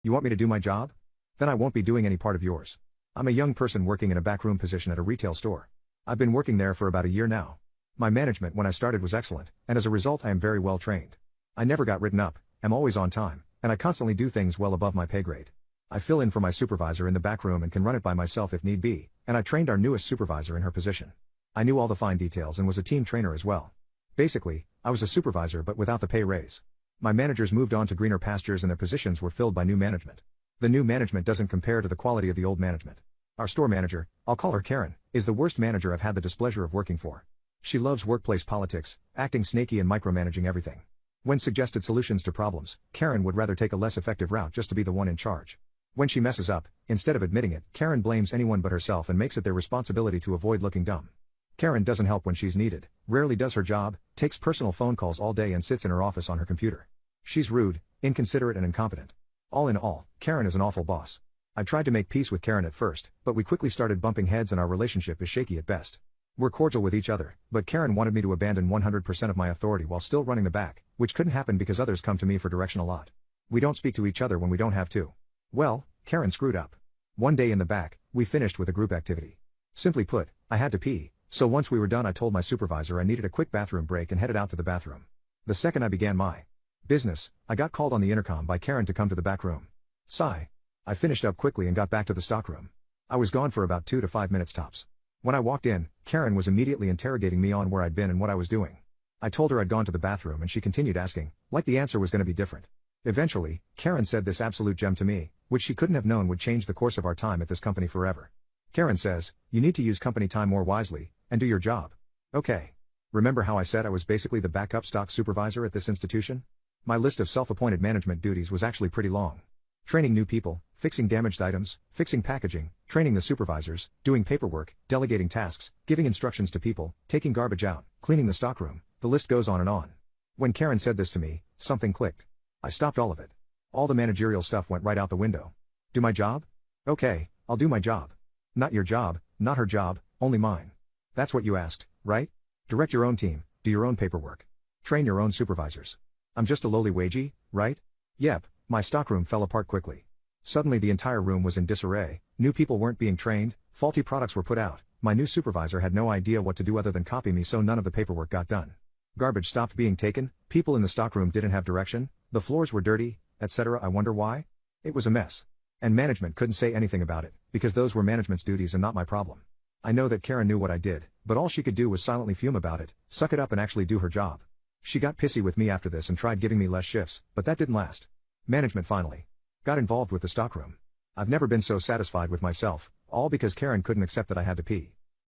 You want me to do my job? Then I won't be doing any part of yours. I'm a young person working in a backroom position at a retail store. I've been working there for about a year now. My management when I started was excellent, and as a result I am very well trained. I never got written up, am always on time, and I constantly do things well above my pay grade. I fill in for my supervisor in the back room and can run it by myself if need be, and I trained our newest supervisor in her position. I knew all the fine details and was a team trainer as well. Basically, I was a supervisor but without the pay raise. My managers moved on to greener pastures and their positions were filled by new management. The new management doesn't compare to the quality of the old management. Our store manager, I'll call her Karen, is the worst manager I've had the displeasure of working for. She loves workplace politics, acting snaky and micromanaging everything. When suggested solutions to problems, Karen would rather take a less effective route just to be the one in charge. When she messes up, instead of admitting it, Karen blames anyone but herself and makes it their responsibility to avoid looking dumb. Karen doesn't help when she's needed, rarely does her job, takes personal phone calls all day and sits in her office on her computer. She's rude, inconsiderate and incompetent. All in all, Karen is an awful boss. I tried to make peace with Karen at first, but we quickly started bumping heads and our relationship is shaky at best. We're cordial with each other, but Karen wanted me to abandon 100% of my authority while still running the back, which couldn't happen because others come to me for direction a lot. We don't speak to each other when we don't have to. Well, Karen screwed up. One day in the back, we finished with a group activity. Simply put, I had to pee, so once we were done I told my supervisor I needed a quick bathroom break and headed out to the bathroom. The second I began my business, I got called on the intercom by Karen to come to the back room. Sigh. I finished up quickly and got back to the stockroom. I was gone for about 2 to 5 minutes tops. When I walked in, Karen was immediately interrogating me on where I'd been and what I was doing. I told her I'd gone to the bathroom and she continued asking, like the answer was going to be different. Eventually, Karen said this absolute gem to me, which she couldn't have known would change the course of our time at this company forever. Karen says, "You need to use company time more wisely, and do your job." Okay. Remember how I said I was basically the backup stock supervisor at this institution? My list of self-appointed management duties was actually pretty long. Training new people, fixing damaged items, fixing packaging, training the supervisors, doing paperwork, delegating tasks, giving instructions to people, taking garbage out, cleaning the stockroom, the list goes on and on. When Karen said this to me, something clicked. I stopped all of it. All the managerial stuff went right out the window. Do my job? Okay, I'll do my job. Not your job, not her job, only mine. That's what you asked, right? Direct your own team, do your own paperwork. Train your own supervisors. I'm just a lowly wagey, right? Yep. My stockroom fell apart quickly. Suddenly the entire room was in disarray, new people weren't being trained, faulty products were put out, my new supervisor had no idea what to do other than copy me so none of the paperwork got done. Garbage stopped being taken, people in the stockroom didn't have direction, the floors were dirty, etc. I wonder why? It was a mess. And management couldn't say anything about it, because those were management's duties and not my problem. I know that Karen knew what I did, but all she could do was silently fume about it, suck it up and actually do her job. She got pissy with me after this and tried giving me less shifts, but that didn't last. Management finally got involved with the stockroom. I've never been so satisfied with myself, all because Karen couldn't accept that I had to pee.